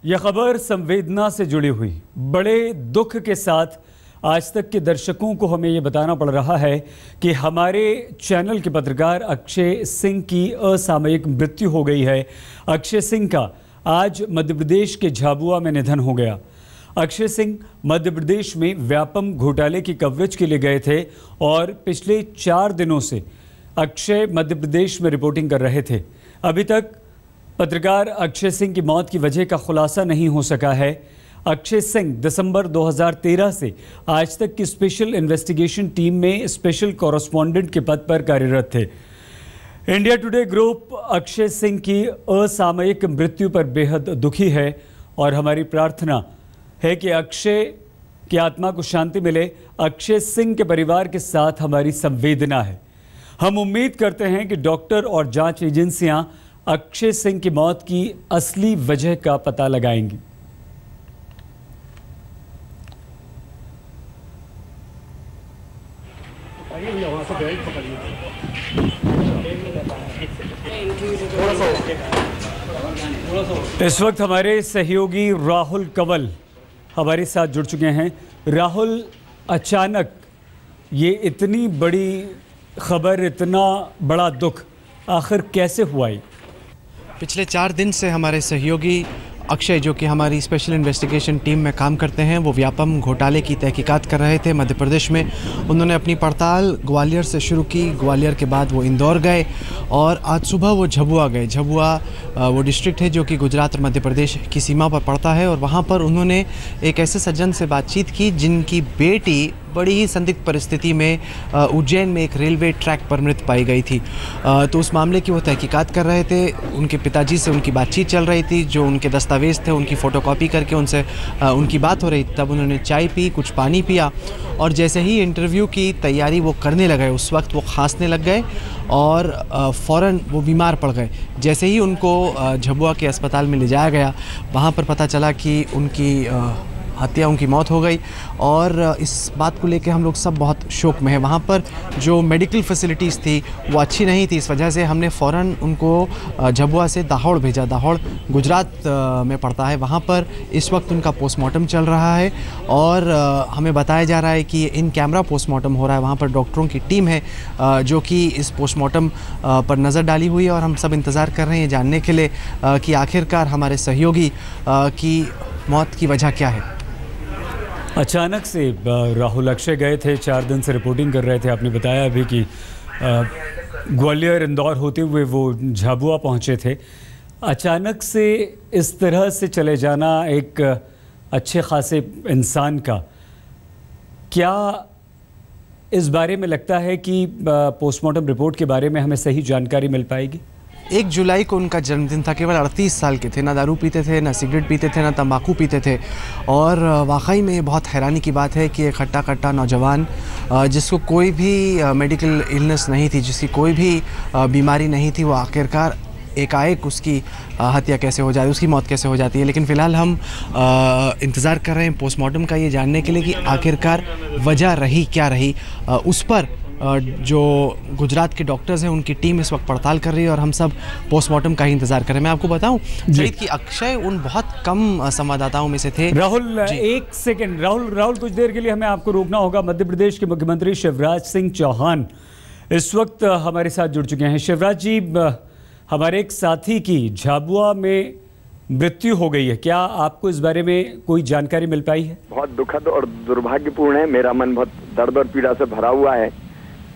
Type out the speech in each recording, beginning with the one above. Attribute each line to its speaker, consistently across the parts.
Speaker 1: यह खबर संवेदना से जुड़ी हुई बड़े दुख के साथ आज तक के दर्शकों को हमें यह बताना पड़ रहा है कि हमारे चैनल के पत्रकार अक्षय सिंह की असामयिक मृत्यु हो गई है। अक्षय सिंह का आज मध्य प्रदेश के झाबुआ में निधन हो गया। अक्षय सिंह मध्य प्रदेश में व्यापम घोटाले की कवरेज के लिए गए थे और पिछले 4 दिनों से अक्षय मध्य प्रदेश में रिपोर्टिंग कर रहे थे। अभी तक पत्रकार अक्षय सिंह की मौत की वजह का खुलासा नहीं हो सका है। अक्षय सिंह दिसंबर 2013 से आज तक की स्पेशल इन्वेस्टिगेशन टीम में स्पेशल कॉरेस्पॉन्डेंट के पद पर कार्यरत थे। India today group Akshay Singh की असामयिक मृत्यु पर बेहद दुखी है और हमारी प्रार्थना है कि अक्षय की आत्मा को शांति मिले। अक्षय सिंह के परिवार के साथ हमारी संवेदना है। हम उम्मीद करते हैं कि डॉक्टर और जांच एजेंसियां अक्षय सिंह की मौत की असली वजह का पता लगाएंगी। इस वक्त हमारे सहयोगी राहुल कंवल हमारे साथ जुड़ चुके हैं। राहुल, अचानक ये इतनी बड़ी खबर, इतना बड़ा दुख आखिर कैसे हुआ?
Speaker 2: पिछले 4 दिन से हमारे सहयोगी अक्षय, जो कि हमारी स्पेशल इन्वेस्टिगेशन टीम में काम करते हैं, वो व्यापम घोटाले की तहकीकात कर रहे थे मध्य प्रदेश में। उन्होंने अपनी पड़ताल ग्वालियर से शुरू की। ग्वालियर के बाद वो इंदौर गए और आज सुबह वो झाबुआ गए। झाबुआ वो डिस्ट्रिक्ट है जो कि गुजरात और मध्य प्रदेश की सीमा पर पड़ता है और वहाँ पर उन्होंने एक ऐसे सज्जन से बातचीत की जिनकी बेटी बड़ी ही संदिग्ध परिस्थिति में उज्जैन में एक रेलवे ट्रैक पर मृत पाई गई थी। तो उस मामले की वो तहकीकात कर रहे थे। उनके पिताजी से उनकी बातचीत चल रही थी। जो उनके दस्तावेज़ थे उनकी फ़ोटोकॉपी करके उनसे उनकी बात हो रही थी। तब उन्होंने चाय पी, कुछ पानी पिया और जैसे ही इंटरव्यू की तैयारी वो करने लगे उस वक्त वो खांसने लग गए और फ़ौरन वो बीमार पड़ गए। जैसे ही उनको झाबुआ के अस्पताल में ले जाया गया, वहाँ पर पता चला कि उनकी उनकी मौत हो गई और इस बात को लेकर हम लोग सब बहुत शोक में हैं। वहाँ पर जो मेडिकल फैसिलिटीज़ थी वो अच्छी नहीं थी। इस वजह से हमने फ़ौरन उनको झाबुआ से दाहोद भेजा। दाहोद गुजरात में पड़ता है। वहाँ पर इस वक्त उनका पोस्टमार्टम चल रहा है और हमें बताया जा रहा है कि इन कैमरा पोस्टमार्टम हो रहा है। वहाँ पर डॉक्टरों की टीम है जो कि इस पोस्टमार्टम पर नज़र डाली हुई है और हम सब इंतज़ार कर रहे हैं जानने के लिए कि आखिरकार हमारे सहयोगी की मौत की वजह क्या है।
Speaker 1: अचानक से राहुल अक्षय गए थे, 4 दिन से रिपोर्टिंग कर रहे थे। आपने बताया अभी कि ग्वालियर इंदौर होते हुए वो झाबुआ पहुंचे थे। अचानक से इस तरह से चले जाना एक अच्छे खासे इंसान का, क्या इस बारे में लगता है कि पोस्टमार्टम रिपोर्ट के बारे में हमें सही जानकारी मिल पाएगी?
Speaker 2: 1 जुलाई को उनका जन्मदिन था। केवल 38 साल के थे। ना दारू पीते थे, ना सिगरेट पीते थे, ना तंबाकू पीते थे। और वाकई में बहुत हैरानी की बात है कि एक हट्टा कट्टा नौजवान जिसको कोई भी मेडिकल इलनेस नहीं थी, जिसकी कोई भी बीमारी नहीं थी, वो आखिरकार एकाएक उसकी हत्या कैसे हो जाती, उसकी मौत कैसे हो जाती है। लेकिन फ़िलहाल हम इंतज़ार कर रहे हैं पोस्टमार्टम का, ये जानने के लिए कि आखिरकार वजह रही क्या रही। उस पर जो गुजरात के डॉक्टर्स हैं उनकी टीम इस वक्त पड़ताल कर रही है और हम सब पोस्टमार्टम का ही इंतजार कर रहे हैं। मैं आपको बताऊं सईद कि अक्षय उन बहुत कम संवाददाताओं में से थे।
Speaker 1: राहुल, एक सेकंड। राहुल कुछ देर के लिए हमें आपको रोकना होगा। मध्य प्रदेश के मुख्यमंत्री शिवराज सिंह चौहान इस वक्त हमारे साथ जुड़ चुके हैं। शिवराज जी, हमारे एक साथी की झाबुआ में मृत्यु हो गई है, क्या आपको इस बारे में कोई जानकारी मिल पाई है?
Speaker 3: बहुत दुखद और दुर्भाग्यपूर्ण है। मेरा मन बहुत दर्द और पीड़ा से भरा हुआ है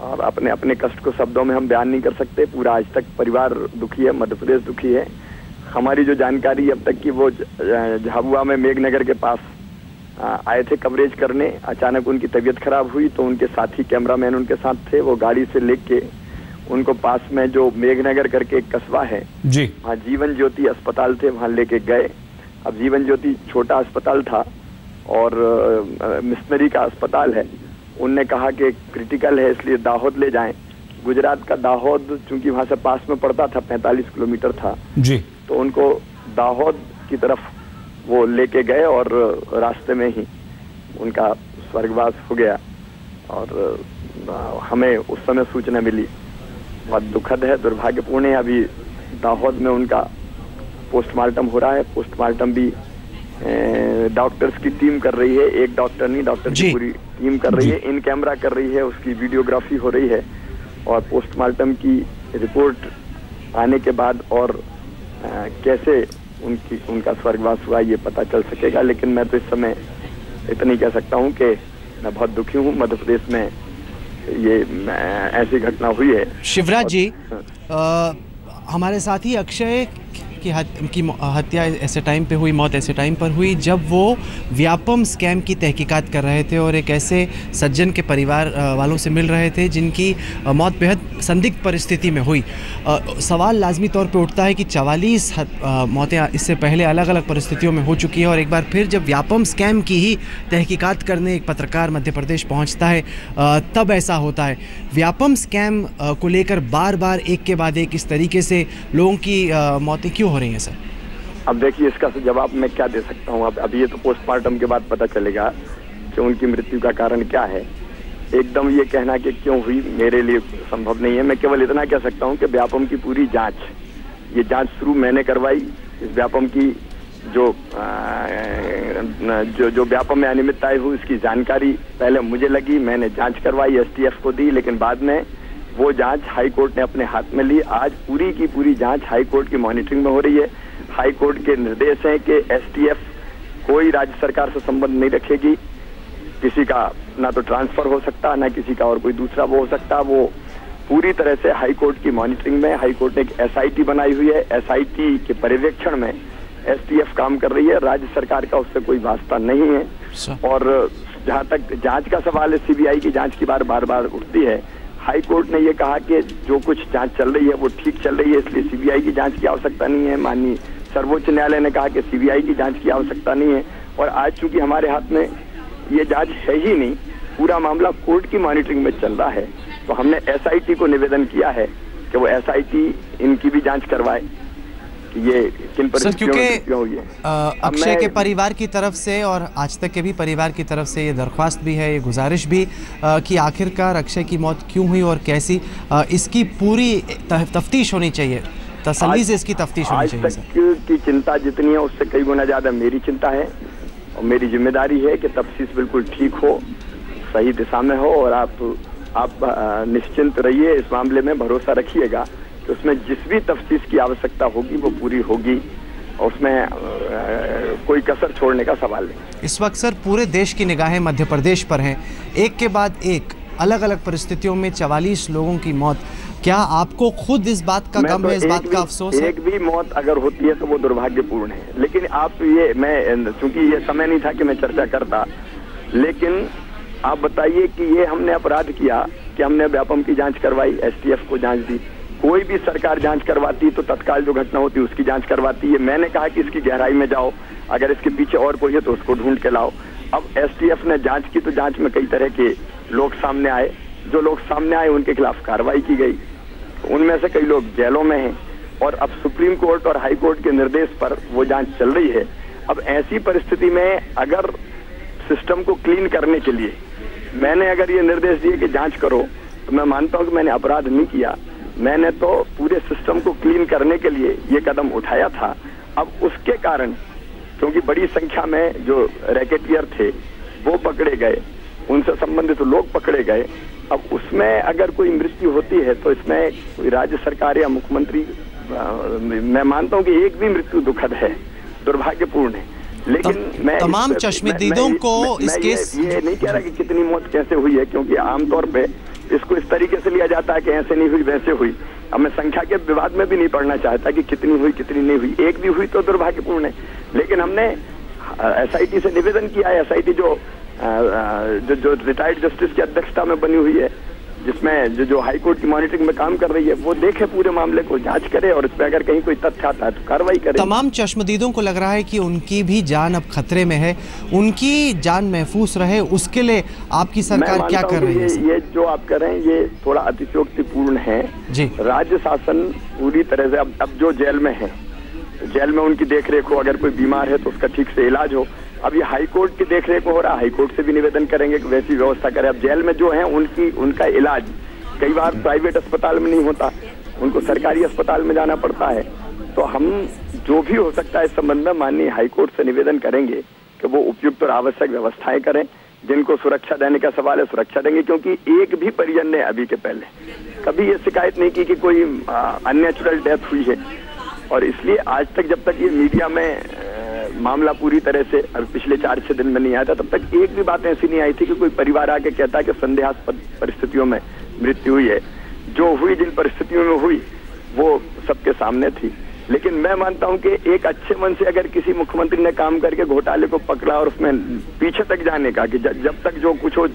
Speaker 3: और अपने कष्ट को शब्दों में हम बयान नहीं कर सकते। पूरा आज तक परिवार दुखी है, मध्य प्रदेश दुखी है। हमारी जो जानकारी अब तक की, वो झाबुआ में मेघनगर के पास आए थे कवरेज करने। अचानक उनकी तबीयत खराब हुई तो उनके साथी कैमरामैन उनके साथ थे। वो गाड़ी से लेके उनको पास में जो मेघनगर करके एक कस्बा है जी, वहाँ जीवन ज्योति अस्पताल थे, वहाँ लेके गए। अब जीवन ज्योति छोटा अस्पताल था और मिशनरी का अस्पताल है। उनने कहा कि क्रिटिकल है इसलिए दाहोद ले जाएं। गुजरात का दाहोद चूंकि वहाँ से पास में पड़ता था, 45 किलोमीटर था जी, तो उनको दाहोद की तरफ वो लेके गए और रास्ते में ही उनका स्वर्गवास हो गया। और हमें उस समय सूचना मिली। बहुत दुखद है, दुर्भाग्यपूर्ण है। अभी दाहोद में उनका पोस्टमार्टम हो रहा है। पोस्टमार्टम भी डॉक्टर्स की टीम कर रही है, एक डॉक्टर नहीं, डॉक्टर की पूरी टीम कर रही है, इन कैमरा कर रही है, उसकी वीडियोग्राफी हो रही है और पोस्टमार्टम की रिपोर्ट आने के बाद और कैसे उनका स्वर्गवास हुआ ये पता चल सकेगा। लेकिन मैं तो इस समय इतना ही कह सकता हूँ कि मैं बहुत दुखी हूँ। मध्य प्रदेश में ये ऐसी घटना हुई है।
Speaker 2: शिवराज जी, हमारे साथी अक्षय की हत्या ऐसे टाइम पे हुई, मौत ऐसे टाइम पर हुई जब वो व्यापम स्कैम की तहकीकात कर रहे थे और एक ऐसे सज्जन के परिवार वालों से मिल रहे थे जिनकी मौत बेहद संदिग्ध परिस्थिति में हुई। सवाल लाजमी तौर पे उठता है कि 44 मौतें इससे पहले अलग अलग परिस्थितियों में हो चुकी है और एक बार फिर जब व्यापम स्कैम की ही तहकीकात करने एक पत्रकार मध्य प्रदेश पहुंचता है तब ऐसा होता है। व्यापम स्कैम को लेकर बार बार एक के बाद एक इस तरीके से लोगों की मौतें क्यों हो रही है सर?
Speaker 3: अब देखिए, इसका जवाब मैं क्या दे सकता हूँ। अब ये तो पोस्टमार्टम के बाद पता चलेगा कि उनकी मृत्यु का कारण क्या है। एकदम ये कहना कि क्यों हुई मेरे लिए संभव नहीं है। मैं केवल इतना कह सकता हूँ कि व्यापम की पूरी जांच, ये जांच शुरू मैंने करवाई। इस व्यापम की जो व्यापम में अनियमितताएं हुई उसकी जानकारी पहले मुझे लगी, मैंने जांच करवाई, एसटीएफ को दी, लेकिन बाद में वो जांच हाई कोर्ट ने अपने हाथ में ली। आज पूरी की पूरी जांच हाई कोर्ट की मॉनिटरिंग में हो रही है। हाई कोर्ट के निर्देश हैं कि एसटीएफ कोई राज्य सरकार से संबंध नहीं रखेगी, किसी का ना तो ट्रांसफर हो सकता, ना किसी का और कोई दूसरा वो हो सकता। वो पूरी तरह से हाई कोर्ट की मॉनिटरिंग में। हाई कोर्ट ने एक एसआईटी बनाई हुई है, एसआईटी के पर्यवेक्षण में एसटीएफ काम कर रही है। राज्य सरकार का उससे कोई वास्ता नहीं है। और जहां तक जांच का सवाल है, सीबीआई की जांच की बार बार उठती है। हाई कोर्ट ने ये कहा कि जो कुछ जांच चल रही है वो ठीक चल रही है, इसलिए सीबीआई की जांच की आवश्यकता नहीं है। माननीय सर्वोच्च न्यायालय ने कहा कि सीबीआई की जांच की आवश्यकता नहीं है। और आज चूंकि हमारे हाथ में ये जांच है ही नहीं, पूरा मामला कोर्ट की मॉनिटरिंग में चल रहा है, तो हमने एसआईटी को निवेदन किया है कि वो एसआईटी इनकी भी जांच करवाए कि ये किन परिस्थितियों में क्यों हुई है।
Speaker 2: अक्षय के परिवार की तरफ से और आज तक के भी परिवार की तरफ से ये दरख्वास्त भी है, ये गुजारिश भी कि आखिरकार अक्षय की मौत क्यों हुई और कैसी, इसकी पूरी तफ्तीश होनी चाहिए, तसल्ली से इसकी तफ्तीश होनी चाहिए।
Speaker 3: आज तक की चिंता जितनी है उससे कई गुना ज्यादा मेरी चिंता है और मेरी जिम्मेदारी है कि तफ्तीश बिल्कुल ठीक हो, सही दिशा में हो। और आप निश्चिंत रहिए, इस मामले में भरोसा रखिएगा कि उसमें जिस भी तफ्तीश की आवश्यकता होगी वो पूरी होगी और उसमें कोई कसर छोड़ने का सवाल नहीं।
Speaker 2: इस वक्त सर पूरे देश की निगाहें मध्य प्रदेश पर हैं, एक के बाद एक अलग अलग परिस्थितियों में 44 लोगों की मौत। क्या आपको खुद इस बात का गम है, इस बात का अफसोस है?
Speaker 3: एक भी मौत अगर होती है तो वो दुर्भाग्यपूर्ण है। लेकिन आप ये, मैं चूंकि ये समय नहीं था कि मैं चर्चा करता, लेकिन आप बताइए कि ये हमने अपराध किया कि हमने व्यापम की जांच करवाई, एसटीएफ को जांच दी। कोई भी सरकार जांच करवाती तो तत्काल जो घटना होती उसकी जांच करवाती है। मैंने कहा कि इसकी गहराई में जाओ, अगर इसके पीछे और कोई है तो उसको ढूंढ के लाओ। अब एसटीएफ ने जांच की तो जांच में कई तरह के लोग सामने आए, जो लोग सामने आए उनके खिलाफ कार्रवाई की गई, उनमें से कई लोग जेलों में हैं और अब सुप्रीम कोर्ट और हाई कोर्ट के निर्देश पर वो जांच चल रही है। अब ऐसी परिस्थिति में अगर सिस्टम को क्लीन करने के लिए मैंने अगर ये निर्देश दिए कि जांच करो, तो मैं मानता हूं कि मैंने अपराध नहीं किया। मैंने तो पूरे सिस्टम को क्लीन करने के लिए ये कदम उठाया था। अब उसके कारण क्योंकि बड़ी संख्या में जो रैकेटियर थे वो पकड़े गए, उनसे संबंधित लोग पकड़े गए। अब उसमें अगर कोई मृत्यु होती है तो इसमें कोई राज्य सरकार या मुख्यमंत्री, मैं मानता हूं कि एक भी मृत्यु दुखद है, दुर्भाग्यपूर्ण है। लेकिन मैं
Speaker 2: तमाम चश्मदीदों को इस केस
Speaker 3: ये नहीं कह रहा कि कितनी मौत कैसे हुई है, क्योंकि आमतौर पे इसको इस तरीके से लिया जाता है कि ऐसे नहीं हुई वैसे हुई। अब मैं संख्या के विवाद में भी नहीं पड़ना चाहता कि कितनी हुई कितनी नहीं हुई, एक भी हुई तो दुर्भाग्यपूर्ण है। लेकिन हमने एसआईटी से निवेदन किया है, एसआईटी जो रिटायर्ड जस्टिस की अध्यक्षता में बनी हुई है, जिसमें जो हाई कोर्ट की मॉनिटरिंग में काम कर रही है, वो देखे पूरे मामले को, जांच करे और इस पे अगर कहीं कोई तथ्य आता है तो कार्रवाई करे।
Speaker 2: तमाम चश्मदीदों को लग रहा है कि उनकी भी जान अब खतरे में है, उनकी जान महफूज रहे उसके लिए आपकी सरकार क्या कर रही है?
Speaker 3: ये जो आप कर रहे हैं ये थोड़ा अतिशयोक्तिपूर्ण है जी। राज्य शासन पूरी तरह से अब जो जेल में है, जेल में उनकी देखरेख हो, अगर कोई बीमार है तो उसका ठीक से इलाज हो। अब ये हाई कोर्ट की देखरेख हो रहा है, हाई कोर्ट से भी निवेदन करेंगे कि वैसी व्यवस्था करें। अब जेल में जो है उनका इलाज कई बार प्राइवेट अस्पताल में नहीं होता, उनको सरकारी अस्पताल में जाना पड़ता है। तो हम जो भी हो सकता है इस संबंध में माननीय हाईकोर्ट से निवेदन करेंगे कि वो उपयुक्त और आवश्यक व्यवस्थाएं करें। जिनको सुरक्षा देने का सवाल है सुरक्षा देंगे, क्योंकि एक भी परिजन ने अभी के पहले कभी ये शिकायत नहीं की कि कोई अननेचुरल डेथ हुई है। और इसलिए आज तक जब तक ये मीडिया में मामला पूरी तरह से पिछले 4-6 दिन में नहीं आया था, तब तक एक भी बात ऐसी नहीं आई थी कि कोई परिवार आके कहता है कि संदेहास्पद परिस्थितियों में मृत्यु हुई है। जो हुई, जिन परिस्थितियों में हुई, वो सबके सामने थी। लेकिन मैं मानता हूं कि एक अच्छे मन से अगर किसी मुख्यमंत्री ने काम करके घोटाले को पकड़ा और उसमें पीछे तक जाने का कि जब तक जो कुछ हो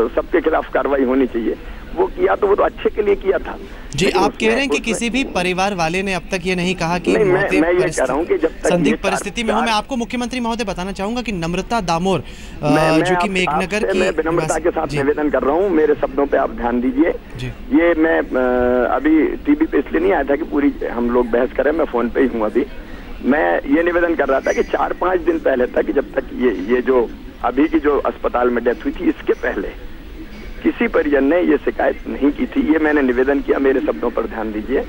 Speaker 3: सबके खिलाफ कार्रवाई होनी चाहिए, वो किया तो वो तो अच्छे के लिए किया था।
Speaker 2: जी, आप कह रहे हैं कि किसी भी परिवार वाले ने अब तक ये नहीं कहा कि
Speaker 3: मैं ये कह रहा हूं कि जब तक
Speaker 2: संदिग्ध परिस्थिति में हो। मैं आपको मुख्यमंत्री महोदय बताना चाहूंगा कि नम्रता दामोर जो कि मेघनगर की,
Speaker 3: मैं विनम्रता के साथ निवेदन कर रहा हूं, मेरे शब्दों पे आप ध्यान दीजिए। ये मैं अभी टीवी पे इसलिए नहीं आया था कि पूरी हम लोग बहस करें, मैं फोन पे ही हूँ अभी। मैं ये निवेदन कर रहा था कि 4-5 दिन पहले तक, जब तक ये जो अभी की जो अस्पताल में डेथ हुई थी, इसके पहले किसी परिजन ने ये शिकायत नहीं की थी। ये मैंने निवेदन किया, मेरे शब्दों पर ध्यान दीजिए।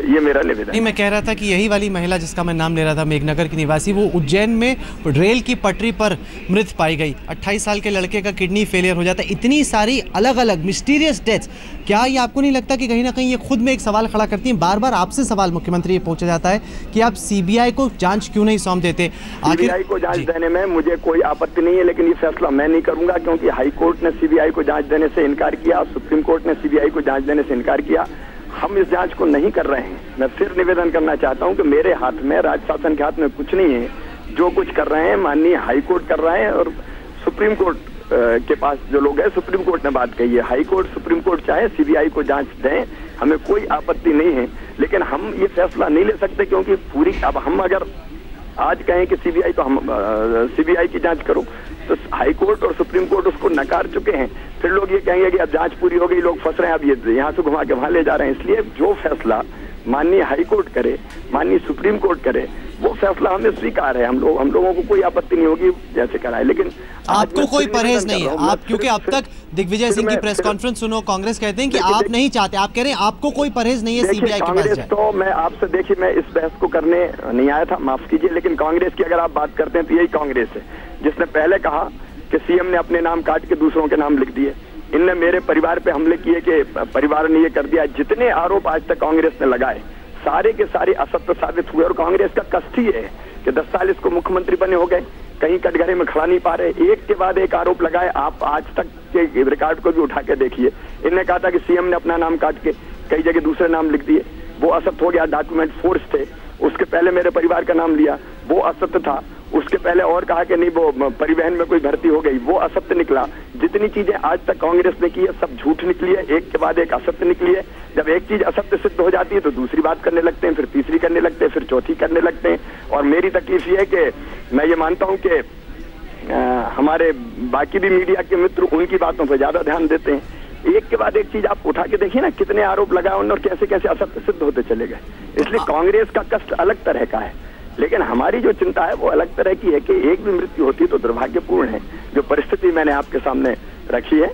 Speaker 3: ये मेरा निवेदन
Speaker 2: नहीं, मैं कह रहा था कि यही वाली महिला जिसका मैं नाम ले रहा था, मेघनगर की निवासी, वो उज्जैन में रेल की पटरी पर मृत पाई गई। 28 साल के लड़के का किडनी फेलियर हो जाता है। इतनी सारी अलग अलग मिस्टीरियस डेथ्स, क्या ये आपको नहीं लगता कि कहीं ना कहीं ये खुद में एक सवाल खड़ा करती हैं? बार बार आपसे सवाल मुख्यमंत्री ये पूछा जाता है कि आप सीबीआई को जांच क्यों नहीं सौंप देते?
Speaker 3: सीबीआई को जांच देने में मुझे कोई आपत्ति नहीं है, लेकिन ये फैसला मैं नहीं करूंगा, क्योंकि हाईकोर्ट ने सीबीआई को जांच देने से इनकार किया, सुप्रीम कोर्ट ने सीबीआई को जांच देने से इनकार किया। हम इस जांच को नहीं कर रहे हैं। मैं फिर निवेदन करना चाहता हूं कि मेरे हाथ में, राज्य शासन के हाथ में कुछ नहीं है। जो कुछ कर रहे हैं माननीय हाईकोर्ट कर रहे हैं, और सुप्रीम कोर्ट के पास जो लोग हैं, सुप्रीम कोर्ट ने बात कही है। हाईकोर्ट, सुप्रीम कोर्ट चाहे सीबीआई को जांच दें, हमें कोई आपत्ति नहीं है, लेकिन हम ये फैसला नहीं ले सकते, क्योंकि पूरी, अब हम अगर आज कहें कि सीबीआई, तो हम सीबीआई की जांच करो, तो हाईकोर्ट और सुप्रीम कोर्ट उसको नकार चुके हैं। फिर लोग ये कहेंगे कि अब जांच पूरी हो गई, लोग फंस रहे हैं, अब ये यहाँ से घुमा के वहां ले जा रहे हैं। इसलिए जो फैसला माननीय हाईकोर्ट करे, माननीय सुप्रीम कोर्ट करे, वो फैसला हमें स्वीकार है। हम लोगों को कोई आपत्ति नहीं होगी जैसे कराए। लेकिन
Speaker 2: आपको कोई परहेज नहीं है आप, क्योंकि अब तक दिग्विजय सिंह की प्रेस कॉन्फ्रेंस सुनो, कांग्रेस कहते हैं कि आप नहीं चाहते, आप कह रहे हैं आपको कोई परहेज नहीं है सीबीआई के पास जाए।
Speaker 3: तो मैं आपसे, देखिए, मैं इस बहस को करने नहीं आया था, माफ कीजिए, लेकिन कांग्रेस की अगर आप बात करते हैं तो यही कांग्रेस है जिसने पहले कहा कि सीएम ने अपने नाम काट के दूसरों के नाम लिख दिए। इनने मेरे परिवार पे हमले किए कि परिवार ने ये कर दिया। जितने आरोप आज तक कांग्रेस ने लगाए, सारे के सारे असत्य साबित हुए। और कांग्रेस का कष्ट ही है कि 10 साल इसको मुख्यमंत्री बने हो गए, कहीं कटघरे में खड़ा नहीं पा रहे, एक के बाद एक आरोप लगाए। आप आज तक के रिकॉर्ड को भी उठा के देखिए। इनने कहा था कि सीएम ने अपना नाम काट के कई जगह दूसरे नाम लिख दिए, वो असत्य हो गया। डॉक्यूमेंट फोर्स थे, उसके पहले मेरे परिवार का नाम लिया, वो असत्य था। उसके पहले और कहा कि नहीं वो परिवहन में कोई भर्ती हो गई, वो असत्य निकला। जितनी चीजें आज तक कांग्रेस ने की है सब झूठ निकली है, एक के बाद एक असत्य निकली है। जब एक चीज असत्य सिद्ध हो जाती है तो दूसरी बात करने लगते हैं, फिर तीसरी करने लगते हैं, फिर चौथी करने लगते हैं। और मेरी तकलीफ ये है कि मैं ये मानता हूं कि हमारे बाकी भी मीडिया के मित्र उनकी बातों पर ज्यादा ध्यान देते हैं। एक के बाद एक चीज आप उठा के देखिए ना, कितने आरोप लगाए उन्होंने और कैसे कैसे असत्य सिद्ध होते चले गए। इसलिए कांग्रेस का कष्ट अलग तरह का है, लेकिन हमारी जो चिंता है वो अलग तरह की है कि एक भी मृत्यु होती तो दुर्भाग्यपूर्ण है। जो परिस्थिति मैंने आपके सामने रखी है।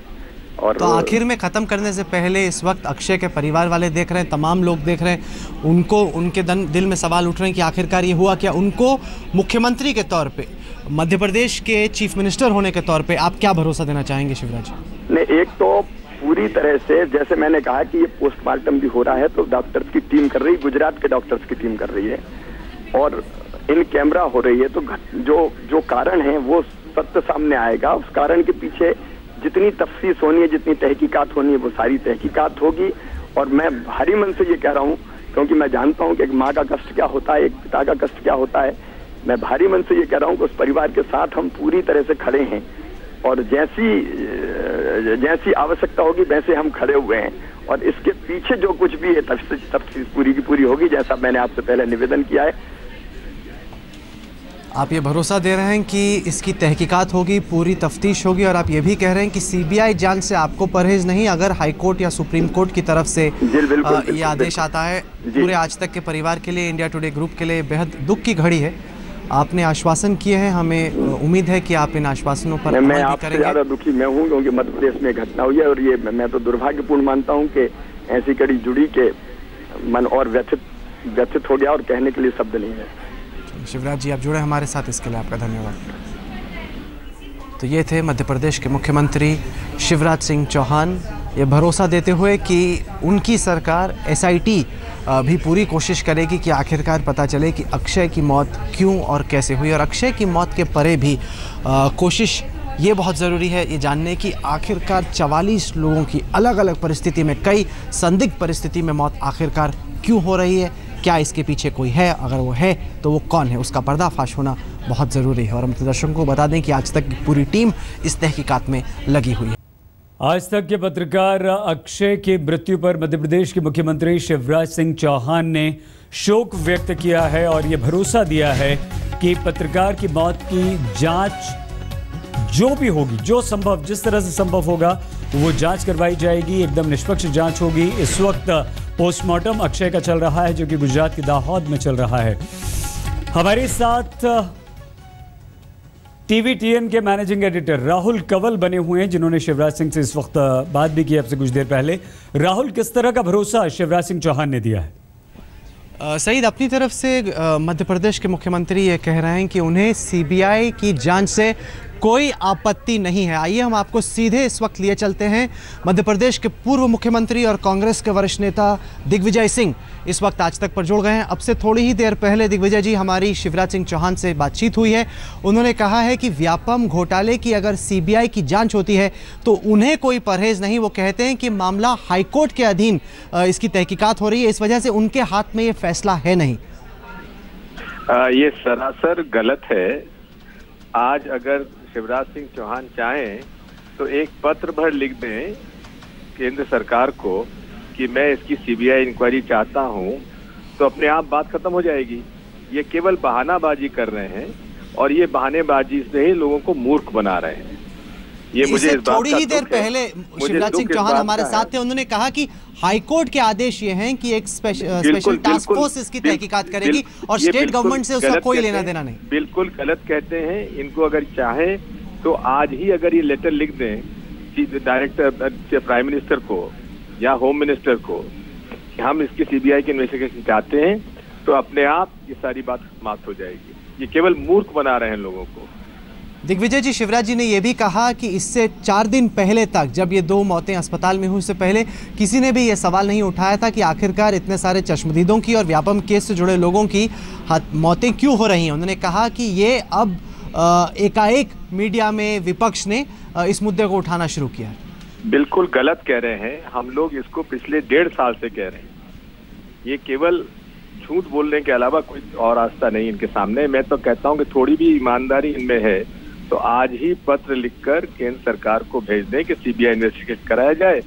Speaker 3: और
Speaker 2: तो आखिर में खत्म करने से पहले इस वक्त अक्षय के परिवार वाले देख रहे हैं, तमाम लोग देख रहे हैं, उनको उनके दिल में सवाल उठ रहे हैं कि आखिरकार ये हुआ क्या। उनको मुख्यमंत्री के तौर पे, मध्य प्रदेश के चीफ मिनिस्टर होने के तौर पे आप क्या भरोसा देना चाहेंगे शिवराज?
Speaker 3: नहीं, एक तो पूरी तरह से, जैसे मैंने कहा कि ये पोस्टमार्टम भी हो रहा है तो डॉक्टर्स की टीम कर रही है, गुजरात के डॉक्टर्स की टीम कर रही है, और इन कैमरा हो रही है। तो जो कारण है वो सत्य सामने आएगा। उस कारण के पीछे जितनी तफ्सीस होनी है, जितनी तहकीकात होनी है, वो सारी तहकीकात होगी। और मैं भारी मन से ये कह रहा हूँ, क्योंकि मैं जानता हूँ कि एक माँ का कष्ट क्या होता है, एक पिता का कष्ट क्या होता है। मैं भारी मन से ये कह रहा हूँ कि उस परिवार के साथ हम पूरी तरह से खड़े हैं, और जैसी आवश्यकता होगी वैसे हम खड़े हुए हैं। और इसके पीछे जो कुछ भी है तफ्सीस पूरी की पूरी होगी, जैसा मैंने आपसे पहले निवेदन किया है।
Speaker 2: आप ये भरोसा दे रहे हैं कि इसकी तहकीकात होगी, पूरी तफ्तीश होगी, और आप ये भी कह रहे हैं कि सीबीआई जांच से आपको परहेज नहीं अगर हाईकोर्ट या सुप्रीम कोर्ट की तरफ से ये आदेश आता है। पूरे आज तक के परिवार के लिए, इंडिया टुडे ग्रुप के लिए बेहद दुख की घड़ी है। आपने आश्वासन किए हैं, हमें उम्मीद है कि आप इन आश्वासनों पर अमल भी करेंगे।
Speaker 3: ज्यादा दुखी मैं हूँ क्योंकि मध्य प्रदेश में घटना हुई है, और ये मैं तो दुर्भाग्यपूर्ण मानता हूँ कि ऐसी कड़ी जुड़ी के मन और व्यथित व्यथित हो गया और कहने के लिए शब्द नहीं है।
Speaker 2: शिवराज जी, आप जुड़े हमारे साथ, इसके लिए आपका धन्यवाद। तो ये थे मध्य प्रदेश के मुख्यमंत्री शिवराज सिंह चौहान, ये भरोसा देते हुए कि उनकी सरकार SIT भी पूरी कोशिश करेगी कि आखिरकार पता चले कि अक्षय की मौत क्यों और कैसे हुई। और अक्षय की मौत के परे भी कोशिश ये बहुत ज़रूरी है ये जानने की आखिरकार 44 लोगों की अलग अलग परिस्थिति में, कई संदिग्ध परिस्थिति में मौत आखिरकार क्यों हो रही है, क्या इसके पीछे कोई है, अगर वो है तो वो कौन है, उसका पर्दाफाश होना बहुत ज़रूरी है। और हम दर्शकों को बता दें कि आज तक की पूरी टीम इस तहकीकात में लगी हुई है।
Speaker 1: आज तक के पत्रकार अक्षय की मृत्यु पर मध्य प्रदेश के मुख्यमंत्री शिवराज सिंह चौहान ने शोक व्यक्त किया है और ये भरोसा दिया है कि पत्रकार की मौत की जांच जो भी होगी, जो संभव, जिस तरह से संभव होगा वो जांच करवाई जाएगी, एकदम निष्पक्ष जांच होगी। इस वक्त पोस्टमार्टम अक्षय का चल रहा है जो कि गुजरात के दाहोद में चल रहा है। हमारे साथ TVTN के मैनेजिंग एडिटर राहुल कंवल बने हुए हैं जिन्होंने शिवराज सिंह से इस वक्त बात भी की आपसे कुछ देर पहले। राहुल, किस तरह का भरोसा शिवराज सिंह चौहान ने दिया है?
Speaker 2: सईद, अपनी तरफ से मध्य प्रदेश के मुख्यमंत्री ये कह रहे हैं कि उन्हें CBI की जांच से कोई आपत्ति नहीं है। आइए हम आपको सीधे इस वक्त लिए चलते हैं। मध्य प्रदेश के पूर्व मुख्यमंत्री और कांग्रेस के वरिष्ठ नेता दिग्विजय सिंह इस वक्त आज तक पर जुड़ गए हैं। अब से थोड़ी ही देर पहले दिग्विजय जी, हमारी शिवराज सिंह चौहान से बातचीत हुई है। उन्होंने कहा है कि व्यापम घोटाले की अगर CBI की जांच होती है तो उन्हें कोई परहेज नहीं। वो कहते हैं कि मामला हाईकोर्ट के अधीन इसकी तहकीकात हो रही है, इस वजह से उनके हाथ में ये फैसला है नहीं।
Speaker 4: ये सरासर गलत है। आज अगर शिवराज सिंह चौहान चाहें तो एक पत्र भर लिख दें केंद्र सरकार को कि मैं इसकी CBI इंक्वायरी चाहता हूं, तो अपने आप बात खत्म हो जाएगी। ये केवल बहानाबाजी कर रहे हैं और ये बहानेबाजी से ही लोगों को मूर्ख बना रहे हैं। ये मुझे इस बात
Speaker 2: थोड़ी ही देर पहले शिवराज सिंह चौहान हमारे साथ थे, उन्होंने कहा कि हाईकोर्ट के आदेश ये हैं कि एक स्पेशल टास्क फोर्स इसकी तहकीकात करेगी और स्टेट गवर्नमेंट से उसका कोई लेना देना नहीं।
Speaker 4: बिल्कुल गलत कहते हैं। इनको अगर चाहे तो आज ही अगर ये लेटर लिख दें डायरेक्टर प्राइम मिनिस्टर को या होम मिनिस्टर को कि हम इसकी CBI की इन्वेस्टिगेशन चाहते हैं, तो अपने आप ये सारी बात समाप्त हो जाएगी। ये केवल मूर्ख बना रहे हैं लोगों को।
Speaker 2: दिग्विजय जी, शिवराज जी ने यह भी कहा कि इससे 4 दिन पहले तक, जब ये 2 मौतें अस्पताल में हुई, उससे पहले किसी ने भी ये सवाल नहीं उठाया था कि आखिरकार इतने सारे चश्मदीदों की और व्यापम केस से जुड़े लोगों की मौतें क्यों हो रही हैं। उन्होंने कहा कि ये अब एकाएक मीडिया में विपक्ष ने इस मुद्दे को उठाना शुरू किया है।
Speaker 4: बिल्कुल गलत कह रहे हैं। हम लोग इसको पिछले 1.5 साल से कह रहे हैं। ये केवल झूठ बोलने के अलावा कोई और रास्ता नहीं इनके सामने। मैं तो कहता हूं कि थोड़ी भी ईमानदारी इनमें है तो आज ही पत्र लिखकर केंद्र सरकार को भेज दें कि CBI इन्वेस्टिगेट कराया जाए।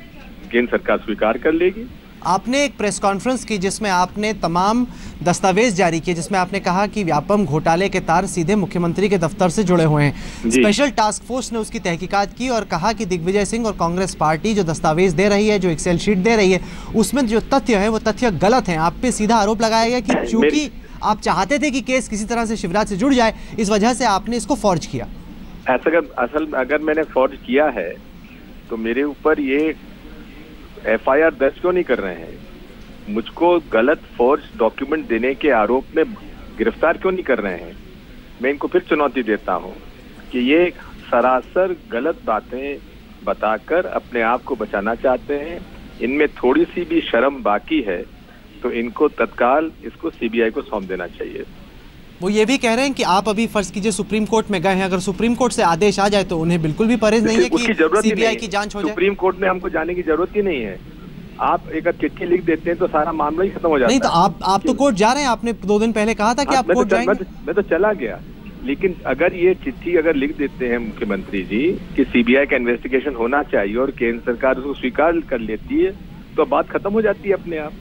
Speaker 4: केंद्र सरकार स्वीकार कर लेगी।
Speaker 2: आपने एक प्रेस कॉन्फ्रेंस की जिसमें आपने तमाम दस्तावेज जारी किए, जिसमें आपने कहा कि व्यापम घोटाले के तार सीधे मुख्यमंत्री के दफ्तर से जुड़े हुए हैं। स्पेशल टास्क फोर्स ने उसकी तहकीकात की और कहा कि दिग्विजय सिंह और कांग्रेस पार्टी जो दस्तावेज दे रही है, जो एक्सेल शीट दे रही है, उसमें जो तथ्य है वो तथ्य गलत है। आप पे सीधा आरोप लगाया गया कि चूंकि आप चाहते थे कि केस किसी तरह से शिवराज से जुड़ जाए, इस वजह से आपने इसको फॉर्ज किया।
Speaker 4: अगर मैंने फॉर्ज किया है तो मेरे ऊपर ये FIR दर्ज क्यों नहीं कर रहे हैं? मुझको गलत फॉर्ज डॉक्यूमेंट देने के आरोप में गिरफ्तार क्यों नहीं कर रहे हैं? मैं इनको फिर चुनौती देता हूं कि ये सरासर गलत बातें बताकर अपने आप को बचाना चाहते हैं। इनमें थोड़ी सी भी शर्म बाकी है तो इनको तत्काल इसको CBI को सौंप देना चाहिए।
Speaker 2: वो ये भी कह रहे हैं कि आप अभी फर्ज कीजिए सुप्रीम कोर्ट में गए हैं, अगर सुप्रीम कोर्ट से आदेश आ जाए तो उन्हें बिल्कुल भी परहेज नहीं है कि CBI की जांच हो जाए।
Speaker 4: सुप्रीम कोर्ट में हमको जाने की जरूरत ही नहीं है। आप एक चिट्ठी लिख देते हैं तो सारा मामला ही खत्म हो जाता है।
Speaker 2: नहीं तो आप तो कोर्ट जा रहे हैं। आपने 2 दिन पहले कहा था कि आप कोर्ट जाएंगे।
Speaker 4: मैं तो चला गया, लेकिन अगर ये चिट्ठी अगर लिख देते हैं मुख्यमंत्री जी कि CBI का इन्वेस्टिगेशन होना चाहिए और केंद्र सरकार उसको स्वीकार कर लेती है तो बात खत्म हो जाती है अपने आप।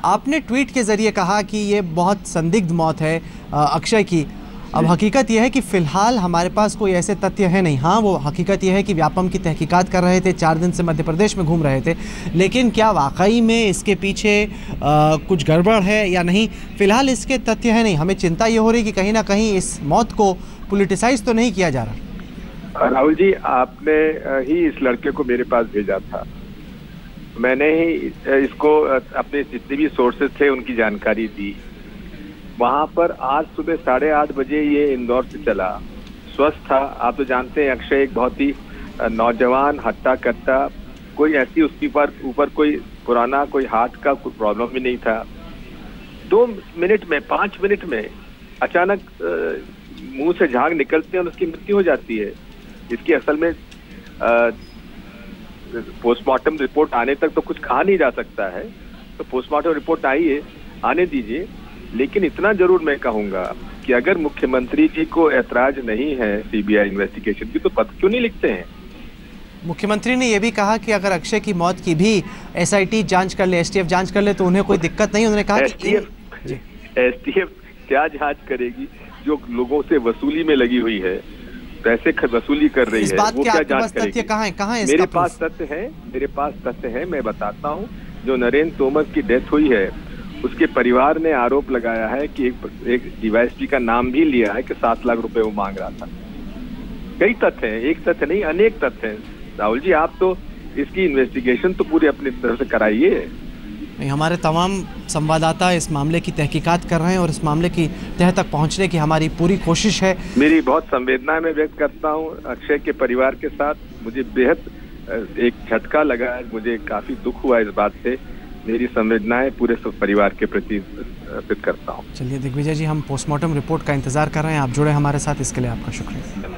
Speaker 2: आपने ट्वीट के जरिए कहा कि ये बहुत संदिग्ध मौत है अक्षय की। अब हकीकत यह है कि फिलहाल हमारे पास कोई ऐसे तथ्य है नहीं। हाँ, वो हकीकत यह है कि व्यापम की तहकीकात कर रहे थे, 4 दिन से मध्य प्रदेश में घूम रहे थे, लेकिन क्या वाकई में इसके पीछे कुछ गड़बड़ है या नहीं, फिलहाल इसके तथ्य है नहीं। हमें चिंता ये हो रही कि कहीं ना कहीं इस मौत को पॉलिटिसाइज तो नहीं किया जा रहा।
Speaker 4: राहुल जी, आपने ही इस लड़के को मेरे पास भेजा था मैंने ही इसको अपने जितने भी सोर्सेज थे उनकी जानकारी दी। वहां पर आज सुबह 8:30 बजे ये इंदौर से चला, स्वस्थ था। आप तो जानते हैं अक्षय एक बहुत ही नौजवान हट्टा कट्टा, कोई ऐसी उसके ऊपर कोई पुराना कोई हार्ट का कोई प्रॉब्लम भी नहीं था। 2 मिनट में 5 मिनट में अचानक मुंह से झाग निकलते हैं और उसकी मृत्यु हो जाती है। इसकी असल में पोस्टमार्टम रिपोर्ट आने तक तो कुछ कहा नहीं जा सकता है, तो पोस्टमार्टम रिपोर्ट आई है, आने दीजिए। लेकिन इतना जरूर मैं कहूंगा कि अगर मुख्यमंत्री जी को ऐतराज नहीं है सीबीआई इन्वेस्टिगेशन की, तो पत्र क्यों नहीं लिखते हैं?
Speaker 2: मुख्यमंत्री ने यह भी कहा कि अगर अक्षय की मौत की भी एसआईटी जांच कर ले, एसटीएफ जांच कर ले, तो उन्हें कोई दिक्कत नहीं। उन्होंने कहा कि
Speaker 4: एसटीएफ क्या जांच करेगी? जो लोगों से वसूली में लगी हुई है, पैसे वसूली कर रही है, वो क्या जांच करेगी?
Speaker 2: कहाँ है?
Speaker 4: मेरे पास तथ्य है, मैं बताता हूँ। जो नरेंद्र तोमर की डेथ हुई है, उसके परिवार ने आरोप लगाया है कि एक डीवाईएसपी का नाम भी लिया है कि 7 लाख रुपए वो मांग रहा था। कई तथ्य हैं, एक तथ्य नहीं, अनेक तथ्य हैं। राहुल जी, आप तो इसकी इन्वेस्टिगेशन तो पूरी अपनी तरफ से कराइए।
Speaker 2: हमारे तमाम संवाददाता इस मामले की तहकीकात कर रहे हैं और इस मामले की तह तक पहुंचने की हमारी पूरी कोशिश है।
Speaker 4: मेरी बहुत संवेदना मैं व्यक्त करता हूं अक्षय के परिवार के साथ। मुझे बेहद एक झटका लगा, मुझे काफी दुख हुआ इस बात से। मेरी संवेदनाएं पूरे परिवार के प्रति अर्पित करता हूं।
Speaker 2: चलिए दिग्विजय जी, हम पोस्टमार्टम रिपोर्ट का इंतजार कर रहे हैं। आप जुड़े हमारे साथ, इसके लिए आपका शुक्रिया।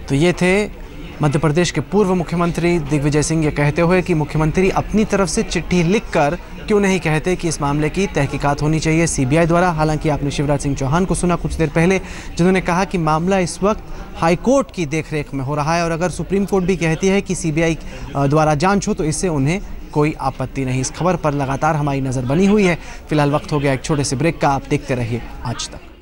Speaker 2: तो ये थे मध्य प्रदेश के पूर्व मुख्यमंत्री दिग्विजय सिंह ये कहते हुए कि मुख्यमंत्री अपनी तरफ से चिट्ठी लिखकर क्यों नहीं कहते कि इस मामले की तहकीकात होनी चाहिए सीबीआई द्वारा। हालांकि आपने शिवराज सिंह चौहान को सुना कुछ देर पहले, जिन्होंने कहा कि मामला इस वक्त हाईकोर्ट की देखरेख में हो रहा है और अगर सुप्रीम कोर्ट भी कहती है कि सीबीआई द्वारा जांच हो तो इससे उन्हें कोई आपत्ति नहीं। इस खबर पर लगातार हमारी नज़र बनी हुई है। फिलहाल वक्त हो गया एक छोटे से ब्रेक का। आप देखते रहिए आज तक।